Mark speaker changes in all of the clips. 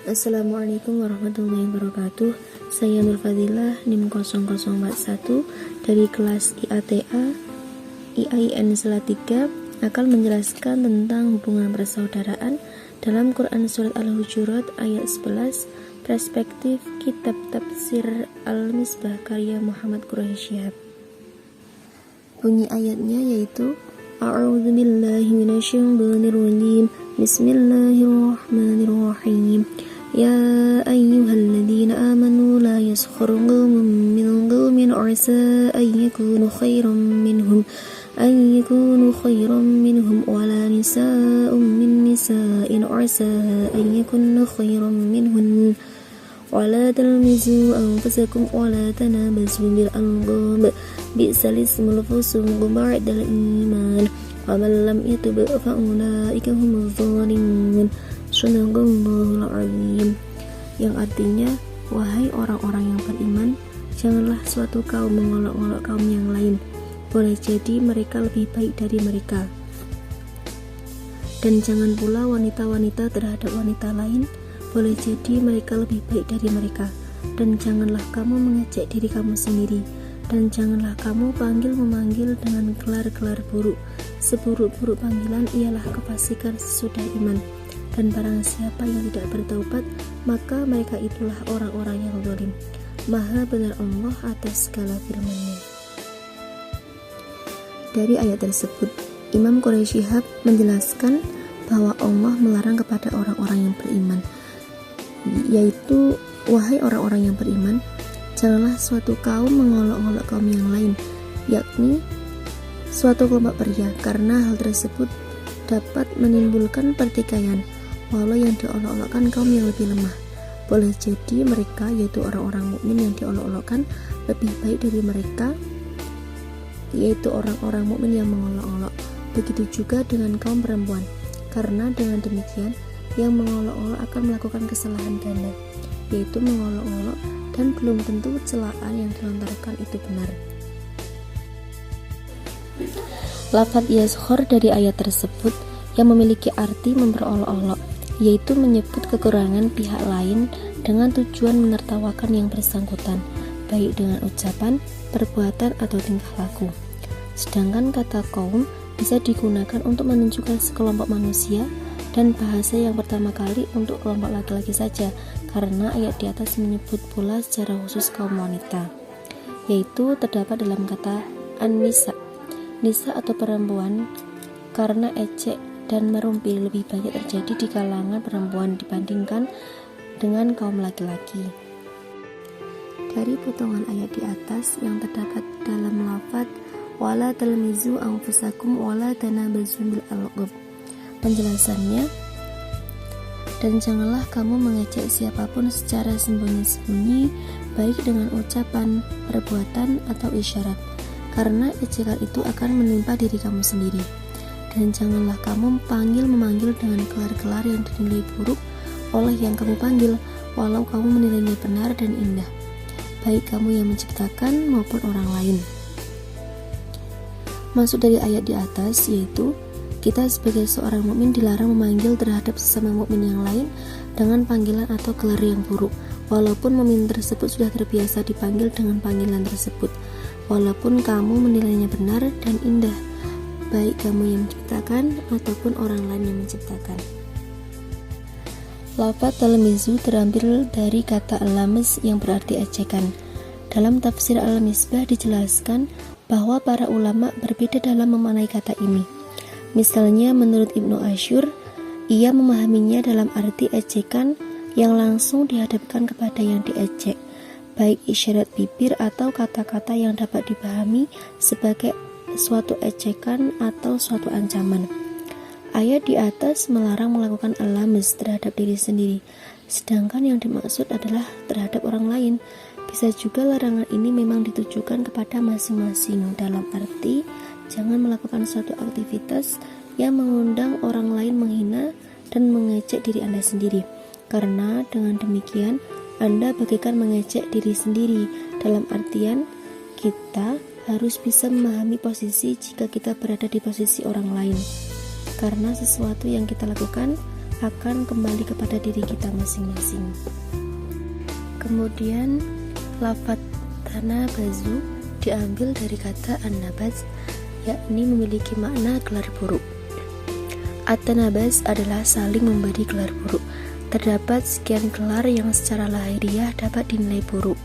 Speaker 1: Assalamualaikum warahmatullahi wabarakatuh. Saya Nur Fadilah, NIM 0041 dari kelas IATA IAIN Salatiga akan menjelaskan tentang hubungan persaudaraan dalam Quran Surat Al-Hujurat ayat 11, perspektif Kitab Tafsir Al-Misbah karya Muhammad Quraish Shihab. Bunyi ayatnya yaitu A'udzubillahi minasyaitonirrajim. Bismillahirrahmanirrahim. Ya ayyuhalladzina amanu la yaskhur qaumun min qaumin 'asa an yakunu khairan minhum wala nisaa'un min nisa'in 'asa an yakunna khairan minhun wala talmizu anfusakum wala tanabazu bil alqab bi'sal ismul fusuq ba'dal iman wa man lam yatub fa ulaika humuz zalimun. Shadaqallahul azim. Yang artinya, wahai orang-orang yang beriman, janganlah suatu kaum mengolok-olok kaum yang lain, boleh jadi mereka lebih baik dari mereka, dan jangan pula wanita-wanita terhadap wanita lain, boleh jadi mereka lebih baik dari mereka. Dan janganlah kamu mengejek diri kamu sendiri, dan janganlah kamu panggil-memanggil dengan gelar-gelar buruk. Seburuk-buruk panggilan ialah kefasikan sesudah iman. Dan barang siapa yang tidak bertaubat, maka mereka itulah orang-orang yang zalim. Maha benar Allah atas segala firman-Nya. Dari ayat tersebut, Imam Quraish Shihab menjelaskan bahwa Allah melarang kepada orang-orang yang beriman, yaitu, wahai orang-orang yang beriman, janganlah suatu kaum mengolok-olok kaum yang lain, yakni suatu kelompok pria, karena hal tersebut dapat menimbulkan pertikaian, walau yang diolok-olokkan kaum yang lebih lemah. Boleh jadi mereka, yaitu orang-orang mukmin yang diolok-olokkan, lebih baik dari mereka, yaitu orang-orang mukmin yang mengolok-olok. Begitu juga dengan kaum perempuan, karena dengan demikian yang mengolok-olok akan melakukan kesalahan ganda, yaitu mengolok-olok, dan belum tentu celaan yang dilontarkan itu benar. Lafaz yaskhur dari ayat tersebut yang memiliki arti memperolok-olok, yaitu menyebut kekurangan pihak lain dengan tujuan menertawakan yang bersangkutan, baik dengan ucapan, perbuatan, atau tingkah laku. Sedangkan kata kaum bisa digunakan untuk menunjukkan sekelompok manusia, dan bahasa yang pertama kali untuk kelompok laki-laki saja, karena ayat di atas menyebut pula secara khusus kaum wanita, yaitu terdapat dalam kata an-nisa, nisa atau perempuan, karena ejek dan merumpi lebih banyak terjadi di kalangan perempuan dibandingkan dengan kaum laki-laki. Dari potongan ayat di atas yang terdapat dalam lafaz wala talmizu anfusakum wala tanabazu bil alqab, penjelasannya, dan janganlah kamu mengejek siapapun secara sembunyi-sembunyi, baik dengan ucapan, perbuatan, atau isyarat, karena ejekan itu akan menimpa diri kamu sendiri. Dan janganlah kamu memanggil dengan gelar-gelar yang dinilai buruk oleh yang kamu panggil, walau kamu menilainya benar dan indah, baik kamu yang menciptakan maupun orang lain. Maksud dari ayat di atas yaitu, kita sebagai seorang mukmin dilarang memanggil terhadap sesama mukmin yang lain dengan panggilan atau gelar yang buruk, walaupun mukmin tersebut sudah terbiasa dipanggil dengan panggilan tersebut, walaupun kamu menilainya benar dan indah, baik kamu yang menciptakan ataupun orang lain yang menciptakan. Lafaz talmizu terambil dari kata al-lames yang berarti ejekan. Dalam tafsir Al-Misbah dijelaskan bahwa para ulama berbeda dalam memaknai kata ini. Misalnya menurut Ibnu Asyur, ia memahaminya dalam arti ejekan yang langsung dihadapkan kepada yang diejek, baik isyarat bibir atau kata-kata yang dapat dipahami sebagai suatu ejekan atau suatu ancaman. Ayat di atas melarang melakukan al-lames terhadap diri sendiri, sedangkan yang dimaksud adalah terhadap orang lain. Bisa juga larangan ini memang ditujukan kepada masing-masing, dalam arti jangan melakukan suatu aktivitas yang mengundang orang lain menghina dan mengejek diri Anda sendiri, karena dengan demikian Anda bagaikan mengejek diri sendiri, dalam artian kita harus bisa memahami posisi jika kita berada di posisi orang lain, karena sesuatu yang kita lakukan akan kembali kepada diri kita masing-masing. Kemudian lafadz tanabazu diambil dari kata an-nabaz, yakni memiliki makna gelar buruk. At-tanabaz adalah saling memberi gelar buruk. Terdapat sekian gelar yang secara lahiriah dapat dinilai buruk,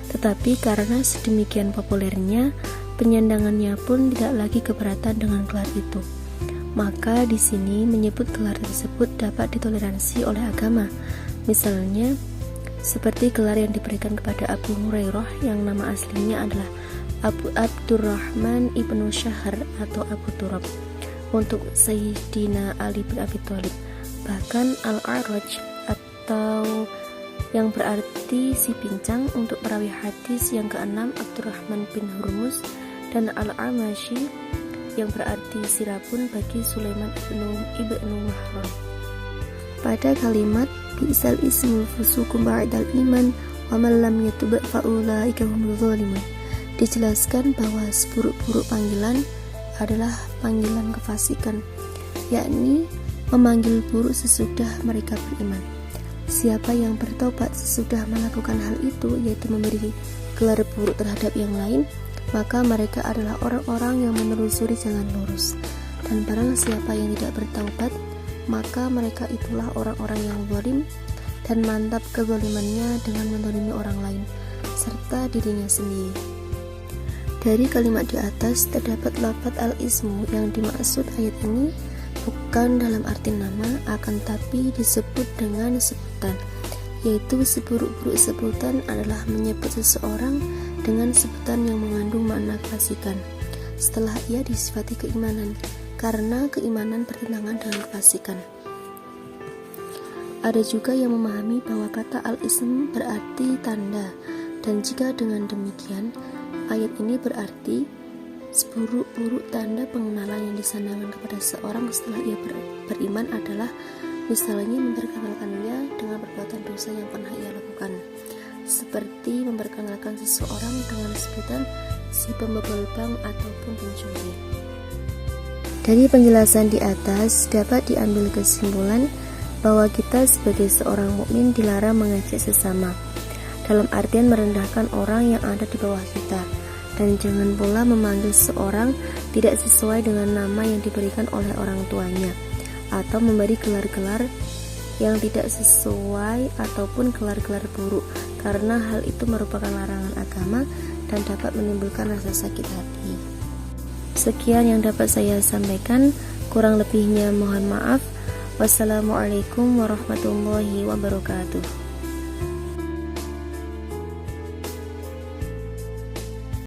Speaker 1: tetapi karena sedemikian populernya, penyandangannya pun tidak lagi keberatan dengan gelar itu. Maka di sini menyebut gelar tersebut dapat ditoleransi oleh agama. Misalnya, seperti gelar yang diberikan kepada Abu Hurairah yang nama aslinya adalah Abu Abdurrahman ibnu Syahr atau Abu Turab, untuk Sayyidina Ali bin Abi Thalib. Bahkan Al-A'raj atau yang berarti si pincang untuk perawi hadis yang keenam Abdurrahman bin Hurmuz, dan Al-Amashi yang berarti sirabun bagi Sulaiman ibnu Mahran. Pada kalimat bi'sal ismul fusuqu ba'dal iman wa man lam yatub fa ulaika humul zalimun dijelaskan bahwa seburuk-buruk panggilan adalah panggilan kefasikan, yakni memanggil buruk sesudah mereka beriman. Siapa yang bertobat sesudah melakukan hal itu, yaitu memberi gelar buruk terhadap yang lain, maka mereka adalah orang-orang yang menelusuri jalan lurus. Dan barang siapa yang tidak bertaubat, maka mereka itulah orang-orang yang zalim dan mantap kezalimannya dengan menzalimi orang lain serta dirinya sendiri. Dari kalimat di atas terdapat lafadz al-ismu yang dimaksud ayat ini bukan dalam arti nama, akan tapi disebut dengan sebutan, yaitu seburuk-buruk sebutan adalah menyebut seseorang dengan sebutan yang mengandung makna kefasikan setelah ia disifati keimanan, karena keimanan bertentangan dengan kefasikan. Ada juga yang memahami bahwa kata al-ism berarti tanda, dan jika dengan demikian ayat ini berarti seburuk-buruk tanda pengenalan yang disandangkan kepada seorang setelah ia beriman adalah misalnya memperkenalkannya dengan perbuatan dosa yang pernah ia lakukan, seperti memperkenalkan seseorang dengan sebutan si pembobol bank ataupun pencuri. Dari penjelasan di atas dapat diambil kesimpulan bahwa kita sebagai seorang mukmin dilarang mengejek sesama, dalam artian merendahkan orang yang ada di bawah kita, dan jangan pula memanggil seorang tidak sesuai dengan nama yang diberikan oleh orang tuanya, atau memberi gelar-gelar yang tidak sesuai ataupun gelar-gelar buruk, karena hal itu merupakan larangan agama dan dapat menimbulkan rasa sakit hati. Sekian yang dapat saya sampaikan, kurang lebihnya mohon maaf. Wassalamualaikum warahmatullahi wabarakatuh.